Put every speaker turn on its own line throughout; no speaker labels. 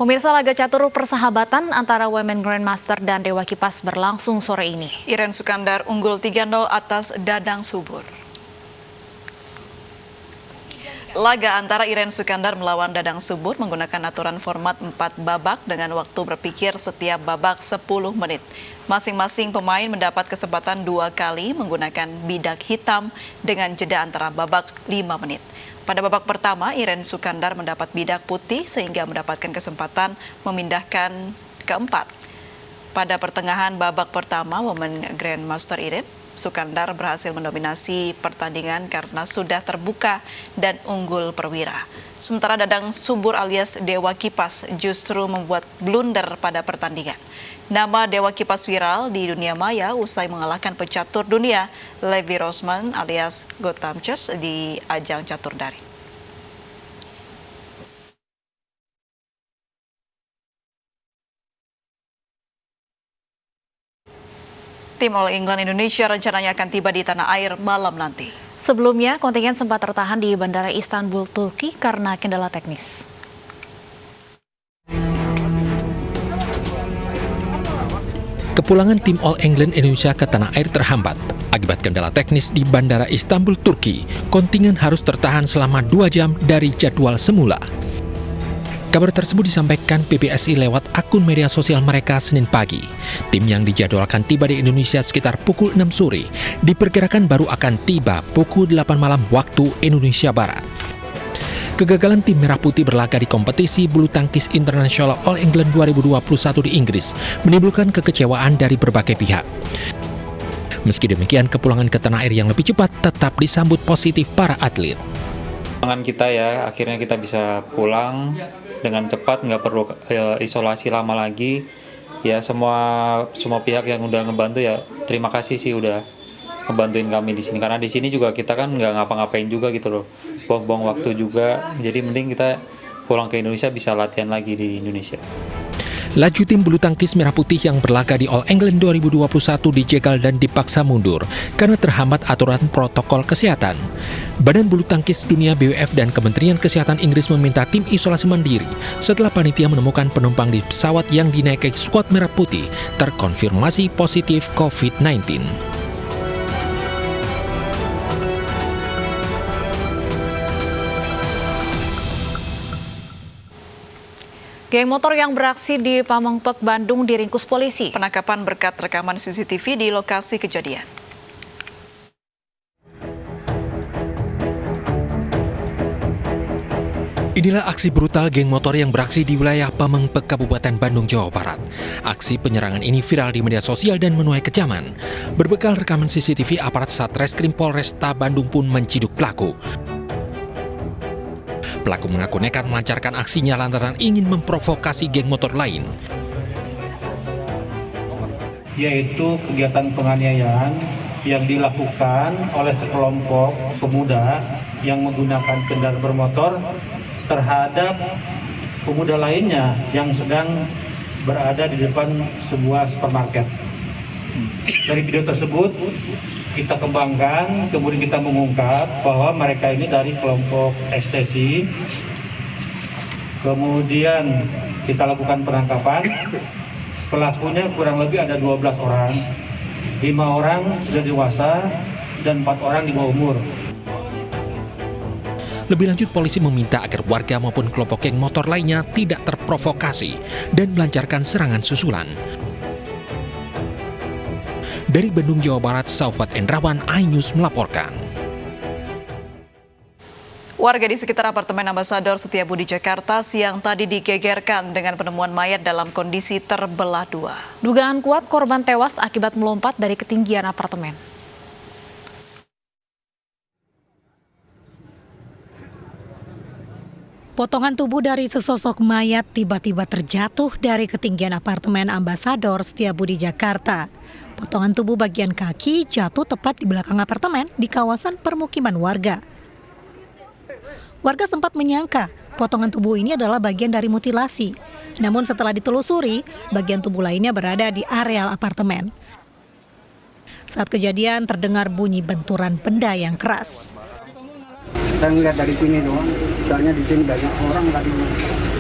Pemirsa, laga catur persahabatan antara Women Grandmaster dan Dewa Kipas berlangsung sore ini.
Iren Sukandar unggul 3-0 atas Dadang Subur. Laga antara Iren Sukandar melawan Dadang Subur menggunakan aturan format 4 babak dengan waktu berpikir setiap babak 10 menit. Masing-masing pemain mendapat kesempatan 2 kali menggunakan bidak hitam dengan jeda antara babak 5 menit. Pada babak pertama, Iren Sukandar mendapat bidak putih sehingga mendapatkan kesempatan memindahkan keempat. Pada pertengahan babak pertama, Women Grandmaster Iren Sukandar berhasil mendominasi pertandingan karena sudah terbuka dan unggul perwira. Sementara Dadang Subur alias Dewa Kipas justru membuat blunder pada pertandingan. Nama Dewa Kipas viral di dunia maya usai mengalahkan pecatur dunia Levi Rosman alias Gothamchus di ajang catur daring. Tim All England Indonesia rencananya akan tiba di tanah air malam nanti.
Sebelumnya, kontingen sempat tertahan di Bandara Istanbul, Turki karena kendala teknis.
Kepulangan tim All England Indonesia ke tanah air terhambat. Akibat kendala teknis di Bandara Istanbul, Turki, kontingen harus tertahan selama 2 jam dari jadwal semula. Kabar tersebut disampaikan PBSI lewat akun media sosial mereka Senin pagi. Tim yang dijadwalkan tiba di Indonesia sekitar pukul 6 sore, diperkirakan baru akan tiba pukul 8 malam waktu Indonesia Barat. Kegagalan tim Merah Putih berlaga di kompetisi bulu tangkis internasional All England 2021 di Inggris menimbulkan kekecewaan dari berbagai pihak. Meski demikian, kepulangan ke tanah air yang lebih cepat tetap disambut positif para atlet.
Tangan kita ya, akhirnya kita bisa pulang dengan cepat, nggak perlu isolasi lama lagi. Ya semua pihak yang udah ngebantu ya terima kasih sih udah ngebantuin kami di sini, karena di sini juga kita kan nggak ngapa-ngapain juga gitu loh, buang-buang waktu juga. Jadi mending kita pulang ke Indonesia bisa latihan lagi di Indonesia.
Laju tim bulu tangkis Merah Putih yang berlaga di All England 2021 dijegal dan dipaksa mundur karena terhambat aturan protokol kesehatan. Badan Bulu Tangkis Dunia BWF dan Kementerian Kesehatan Inggris meminta tim isolasi mandiri setelah panitia menemukan penumpang di pesawat yang dinaiki skuad Merah Putih terkonfirmasi positif COVID-19.
Geng motor yang beraksi di Pamengpek, Bandung diringkus polisi.
Penangkapan berkat rekaman CCTV di lokasi kejadian.
Inilah aksi brutal geng motor yang beraksi di wilayah Pamengpek, Kabupaten Bandung, Jawa Barat. Aksi penyerangan ini viral di media sosial dan menuai kecaman. Berbekal rekaman CCTV, aparat Satreskrim Polresta Bandung pun menciduk pelaku. Pelaku mengaku nekat melancarkan aksinya lantaran ingin memprovokasi geng motor lain.
Yaitu kegiatan penganiayaan yang dilakukan oleh sekelompok pemuda yang menggunakan kendaraan bermotor terhadap pemuda lainnya yang sedang berada di depan sebuah supermarket. Dari video tersebut kita kembangkan, kemudian kita mengungkap bahwa mereka ini dari kelompok ekstasi. Kemudian kita lakukan penangkapan. Pelakunya kurang lebih ada 12 orang. 5 orang sudah dewasa dan 4 orang di bawah umur.
Lebih lanjut, polisi meminta agar warga maupun kelompok geng motor lainnya tidak terprovokasi dan melancarkan serangan susulan. Dari Bandung, Jawa Barat, Saufat Endrawan, iNews melaporkan.
Warga di sekitar apartemen Ambasador Setiabudi Jakarta siang tadi digegerkan dengan penemuan mayat dalam kondisi terbelah 2.
Dugaan kuat korban tewas akibat melompat dari ketinggian apartemen.
Potongan tubuh dari sesosok mayat tiba-tiba terjatuh dari ketinggian apartemen Ambasador Setiabudi Jakarta. Potongan tubuh bagian kaki jatuh tepat di belakang apartemen di kawasan permukiman warga. Warga sempat menyangka potongan tubuh ini adalah bagian dari mutilasi. Namun setelah ditelusuri, bagian tubuh lainnya berada di areal apartemen. Saat kejadian terdengar bunyi benturan benda yang keras.
Saya ngeliat dari sini doang, soalnya di sini banyak orang tadi.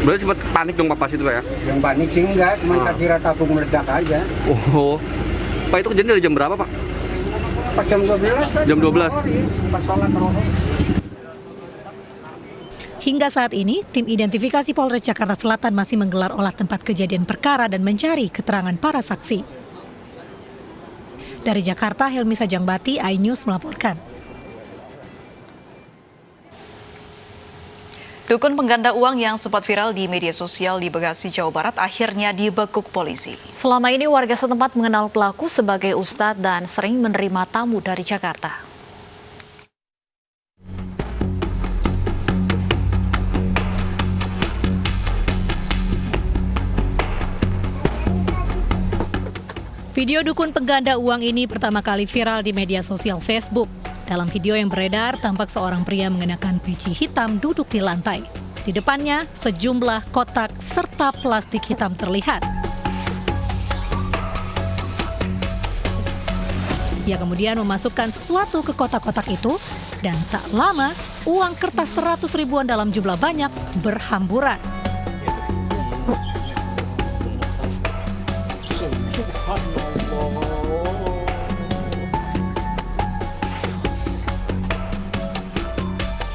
Berarti sempat panik dong Pak pas itu Pak ya?
Yang panik sih enggak, cuma saya kira tabung meledak aja.
Oh, Pak itu kejadian dari jam berapa Pak?
Pas jam 12.
Jam 12.
Pas sholat terawih.
Hingga saat ini, tim identifikasi Polres Jakarta Selatan masih menggelar olah tempat kejadian perkara dan mencari keterangan para saksi. Dari Jakarta, Helmi Sajangbati, iNews melaporkan.
Dukun pengganda uang yang sempat viral di media sosial di Bekasi, Jawa Barat akhirnya dibekuk polisi.
Selama ini warga setempat mengenal pelaku sebagai ustadz dan sering menerima tamu dari Jakarta.
Video dukun pengganda uang ini pertama kali viral di media sosial Facebook. Dalam video yang beredar, tampak seorang pria mengenakan peci hitam duduk di lantai. Di depannya, sejumlah kotak serta plastik hitam terlihat. Ia kemudian memasukkan sesuatu ke kotak-kotak itu, dan tak lama, uang kertas 100 ribuan dalam jumlah banyak berhamburan.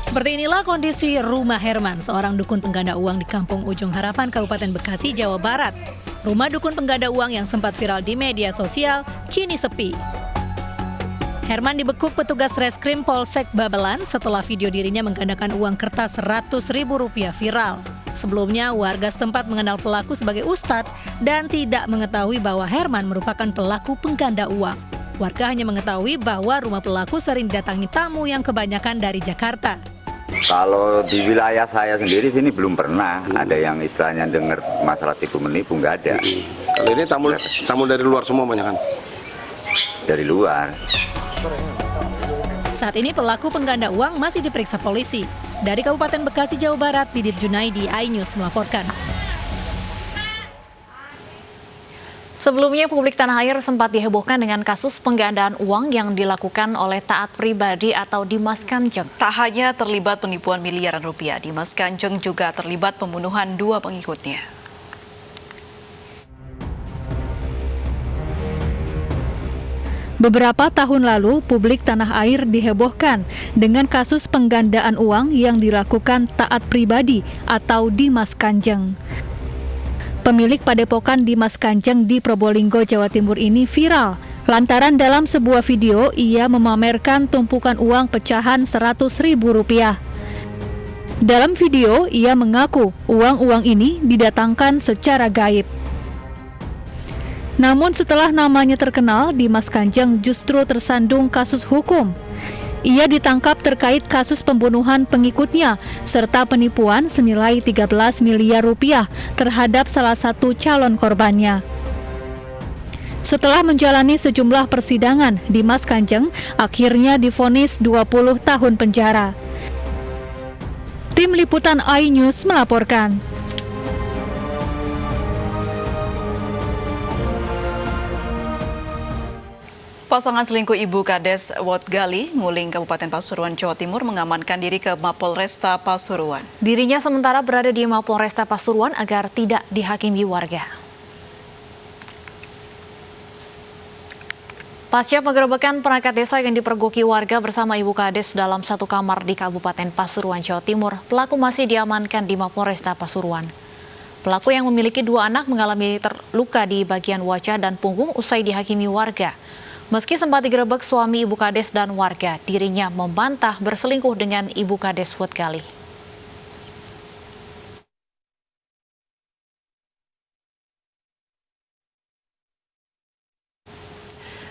Seperti inilah kondisi rumah Herman, seorang dukun pengganda uang di Kampung Ujung Harapan, Kabupaten Bekasi, Jawa Barat. Rumah dukun pengganda uang yang sempat viral di media sosial kini sepi. Herman dibekuk petugas reskrim Polsek Babelan setelah video dirinya menggandakan uang kertas Rp100.000 viral. Sebelumnya, warga setempat mengenal pelaku sebagai ustadz dan tidak mengetahui bahwa Herman merupakan pelaku pengganda uang. Warga hanya mengetahui bahwa rumah pelaku sering didatangi tamu yang kebanyakan dari Jakarta.
Kalau di wilayah saya sendiri sini belum pernah ada yang istilahnya dengar masalah tipu menipu, nggak ada.
Kalau ini tamu dari luar semua banyak kan?
Dari luar.
Saat ini pelaku pengganda uang masih diperiksa polisi. Dari Kabupaten Bekasi, Jawa Barat, Didit Junaidi, iNews melaporkan.
Sebelumnya, publik tanah air sempat dihebohkan dengan kasus penggandaan uang yang dilakukan oleh taat pribadi atau Dimas Kanjeng.
Tak hanya terlibat penipuan miliaran rupiah, Dimas Kanjeng juga terlibat pembunuhan 2 pengikutnya.
Beberapa tahun lalu, publik tanah air dihebohkan dengan kasus penggandaan uang yang dilakukan taat pribadi atau Dimas Kanjeng. Pemilik padepokan Dimas Kanjeng di Probolinggo, Jawa Timur ini viral lantaran dalam sebuah video ia memamerkan tumpukan uang pecahan Rp100.000. Dalam video, ia mengaku uang-uang ini didatangkan secara gaib. Namun setelah namanya terkenal, Dimas Kanjeng justru tersandung kasus hukum. Ia ditangkap terkait kasus pembunuhan pengikutnya serta penipuan senilai 13 miliar rupiah terhadap salah satu calon korbannya. Setelah menjalani sejumlah persidangan, Dimas Kanjeng akhirnya divonis 20 tahun penjara. Tim Liputan iNews melaporkan.
Pasangan selingkuh Ibu Kades Wotgali, Nguling, Kabupaten Pasuruan, Jawa Timur mengamankan diri ke Mapolresta Pasuruan.
Dirinya sementara berada di Mapolresta Pasuruan agar tidak dihakimi warga. Pasca penggerebekan perangkat desa yang dipergoki warga bersama Ibu Kades dalam satu kamar di Kabupaten Pasuruan, Jawa Timur, pelaku masih diamankan di Mapolresta Pasuruan. Pelaku yang memiliki 2 anak mengalami terluka di bagian wajah dan punggung usai dihakimi warga. Meski sempat digerebek suami Ibu Kades dan warga, dirinya membantah berselingkuh dengan Ibu Kades Wotgali.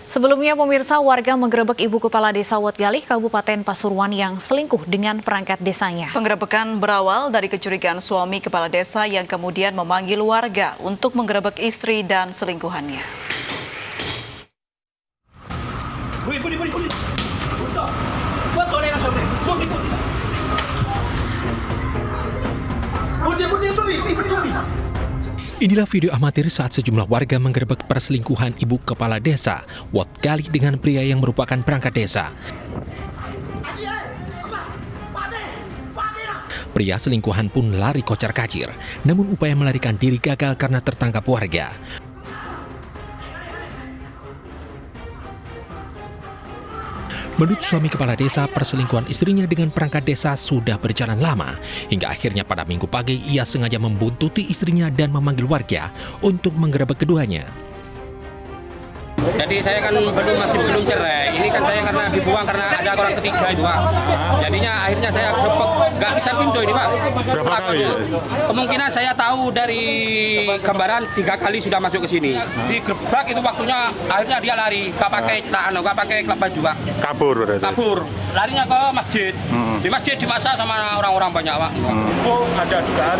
Sebelumnya, pemirsa, warga menggerebek Ibu Kepala Desa Wotgali, Kabupaten Pasuruan yang selingkuh dengan perangkat desanya.
Penggerebekan berawal dari kecurigaan suami kepala desa yang kemudian memanggil warga untuk menggerebek istri dan selingkuhannya.
Inilah video amatir saat sejumlah warga menggerebek perselingkuhan Ibu Kepala Desa Wotgali dengan pria yang merupakan perangkat desa. Pria selingkuhan pun lari kocar-kacir, namun upaya melarikan diri gagal karena tertangkap warga. Menurut suami kepala desa, perselingkuhan istrinya dengan perangkat desa sudah berjalan lama. Hingga akhirnya pada Minggu pagi ia sengaja membuntuti istrinya dan memanggil warga untuk menggerebek keduanya.
Jadi saya kan masih belum cerai. Ini kan saya karena dibuang karena ada orang ketiga itu, Pak. Jadinya akhirnya saya grebek, nggak bisa pintu ini, Pak.
Berapa kali?
Kemungkinan saya tahu dari gambaran 3 kali sudah masuk ke sini. Digerebek itu waktunya akhirnya dia lari, nggak pakai klub baju, Pak.
Kabur berarti?
Kabur. Larinya ke masjid. Di masjid dimasak sama orang-orang banyak, Pak.
Info ada dugaan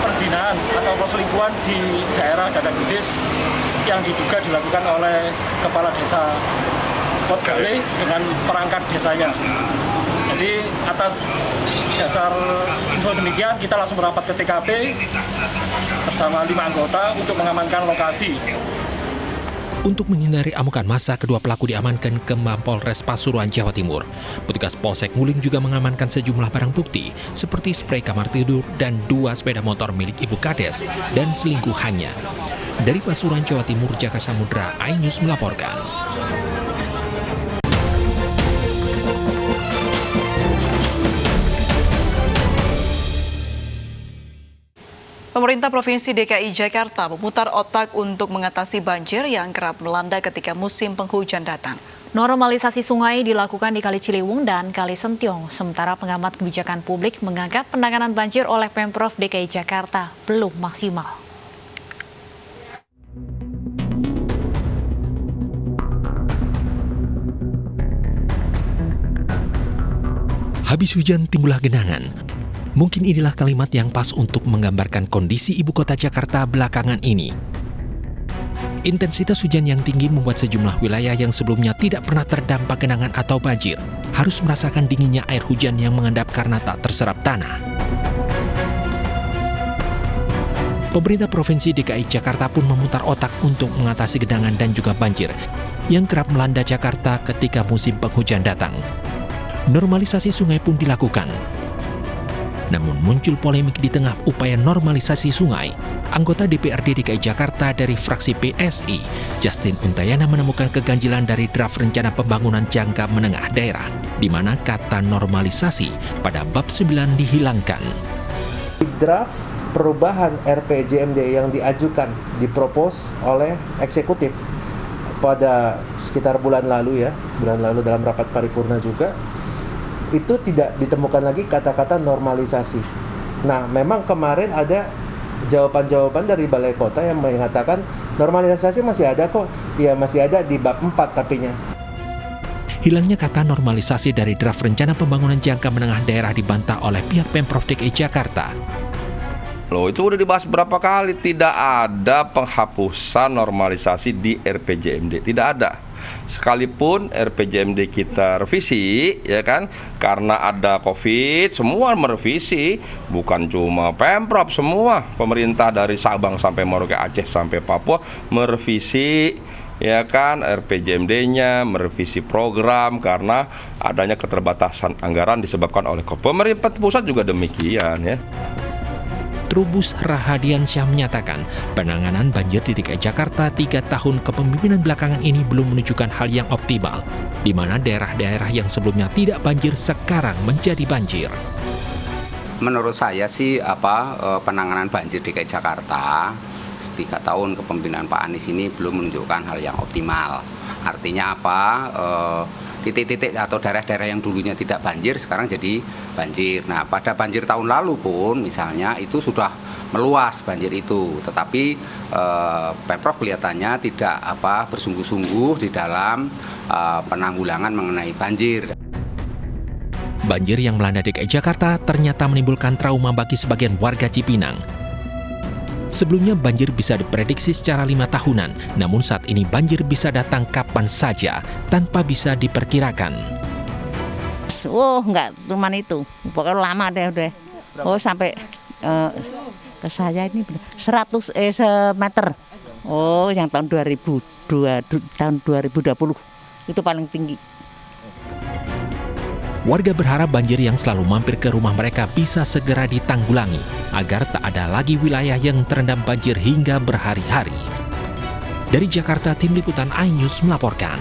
perzinahan atau perselingkuhan di daerah Dadang Gudis yang diduga dilakukan oleh kepala desa Potgale dengan perangkat desanya. Jadi atas dasar info demikian kita langsung merapat ke TKP bersama 5 anggota untuk mengamankan lokasi.
Untuk menghindari amukan massa, kedua pelaku diamankan ke Mapolres Pasuruan, Jawa Timur. Petugas Polsek Nguling juga mengamankan sejumlah barang bukti seperti sprei kamar tidur dan 2 sepeda motor milik Ibu Kades dan selingkuhannya. Dari Pasuruan, Jawa Timur, Jaka Samudra, iNews melaporkan.
Pemerintah Provinsi DKI Jakarta memutar otak untuk mengatasi banjir yang kerap melanda ketika musim penghujan datang.
Normalisasi sungai dilakukan di Kali Ciliwung dan Kali Sentiong, sementara pengamat kebijakan publik menganggap penanganan banjir oleh Pemprov DKI Jakarta belum maksimal.
Habis hujan timbullah genangan. Mungkin inilah kalimat yang pas untuk menggambarkan kondisi ibu kota Jakarta belakangan ini. Intensitas hujan yang tinggi membuat sejumlah wilayah yang sebelumnya tidak pernah terdampak genangan atau banjir harus merasakan dinginnya air hujan yang mengendap karena tak terserap tanah. Pemerintah Provinsi DKI Jakarta pun memutar otak untuk mengatasi genangan dan juga banjir yang kerap melanda Jakarta ketika musim penghujan datang. Normalisasi sungai pun dilakukan. Namun muncul polemik di tengah upaya normalisasi sungai. Anggota DPRD DKI Jakarta dari fraksi PSI, Justin Untayana, menemukan keganjilan dari draft rencana pembangunan jangka menengah daerah, di mana kata normalisasi pada bab 9 dihilangkan.
Draft perubahan RPJMD yang diajukan, dipropos oleh eksekutif pada sekitar bulan lalu dalam rapat paripurna juga, itu tidak ditemukan lagi kata-kata normalisasi. Nah, memang kemarin ada jawaban-jawaban dari Balai Kota yang mengatakan normalisasi masih ada kok. Ya, masih ada di bab 4 tapinya.
Hilangnya kata normalisasi dari draft rencana pembangunan jangka menengah daerah dibantah oleh pihak Pemprov DKI Jakarta.
Loh, itu udah dibahas berapa kali, tidak ada penghapusan normalisasi di RPJMD, tidak ada. Sekalipun RPJMD kita revisi, ya kan, karena ada COVID, semua merevisi, bukan cuma Pemprov, semua pemerintah dari Sabang sampai Merauke, Aceh sampai Papua merevisi, ya kan, RPJMD-nya, merevisi program karena adanya keterbatasan anggaran disebabkan oleh COVID. Pemerintah pusat juga demikian, ya.
Trubus Rahadiansyah menyatakan penanganan banjir di DKI Jakarta 3 tahun kepemimpinan belakangan ini belum menunjukkan hal yang optimal, di mana daerah-daerah yang sebelumnya tidak banjir sekarang menjadi banjir.
Menurut saya sih penanganan banjir DKI Jakarta 3 tahun kepemimpinan Pak Anies ini belum menunjukkan hal yang optimal. Artinya apa? Titik-titik atau daerah-daerah yang dulunya tidak banjir sekarang jadi banjir. Nah, pada banjir tahun lalu pun misalnya itu sudah meluas banjir itu, tetapi Pemprov kelihatannya tidak bersungguh-sungguh di dalam penanggulangan mengenai banjir.
Banjir yang melanda DKI Jakarta ternyata menimbulkan trauma bagi sebagian warga Cipinang. Sebelumnya banjir bisa diprediksi secara 5 tahunan, namun saat ini banjir bisa datang kapan saja tanpa bisa diperkirakan.
Enggak cuma itu, pokoknya lama deh udah. Oh sampai ke saya ini 100 meter. Oh yang tahun 2020 itu paling tinggi.
Warga berharap banjir yang selalu mampir ke rumah mereka bisa segera ditanggulangi agar tak ada lagi wilayah yang terendam banjir hingga berhari-hari. Dari Jakarta, Tim Liputan iNews melaporkan.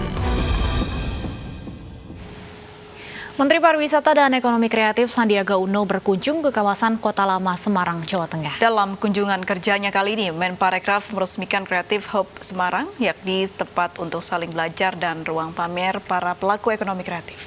Menteri Pariwisata dan Ekonomi Kreatif Sandiaga Uno berkunjung ke kawasan Kota Lama Semarang, Jawa Tengah.
Dalam kunjungan kerjanya kali ini, Menparekraf meresmikan Creative Hub Semarang, yakni tempat untuk saling belajar dan ruang pamer para pelaku ekonomi kreatif.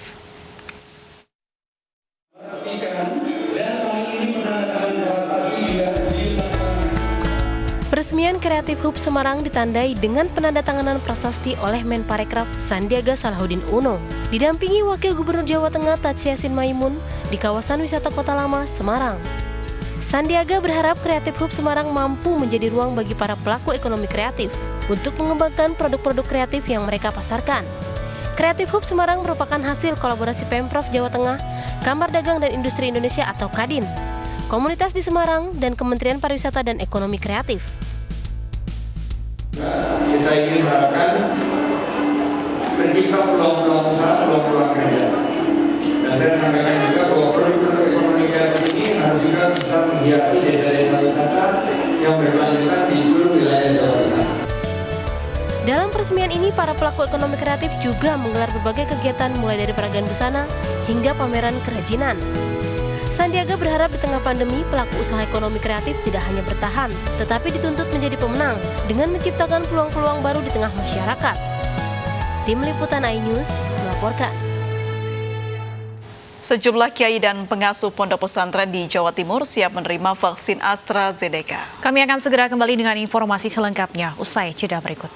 Peresmian Creative Hub Semarang ditandai dengan penandatanganan prasasti oleh Menparekraf Sandiaga Salahuddin Uno, didampingi Wakil Gubernur Jawa Tengah Tatsy Yassin Maimun di kawasan wisata Kota Lama, Semarang. Sandiaga berharap Creative Hub Semarang mampu menjadi ruang bagi para pelaku ekonomi kreatif untuk mengembangkan produk-produk kreatif yang mereka pasarkan. Creative Hub Semarang merupakan hasil kolaborasi Pemprov Jawa Tengah, Kamar Dagang dan Industri Indonesia atau Kadin, komunitas di Semarang, dan Kementerian Pariwisata dan Ekonomi Kreatif.
Kita ingin harapkan tercipta peluang-peluang usaha, peluang-peluang kerja. Dan saya sampaikan juga bahwa produk-produk ekonomi kreatif ini harus juga bisa menghiasi desa-desa wisata yang berkelanjutan di seluruh wilayah Jawa Tengah.
Dalam peresmian ini, para pelaku ekonomi kreatif juga menggelar berbagai kegiatan mulai dari peragaan busana hingga pameran kerajinan. Sandiaga berharap di tengah pandemi, pelaku usaha ekonomi kreatif tidak hanya bertahan, tetapi dituntut menjadi pemenang dengan menciptakan peluang-peluang baru di tengah masyarakat. Tim Liputan iNews melaporkan.
Sejumlah kiai dan pengasuh pondok pesantren di Jawa Timur siap menerima vaksin AstraZeneca.
Kami akan segera kembali dengan informasi selengkapnya usai jeda berikut.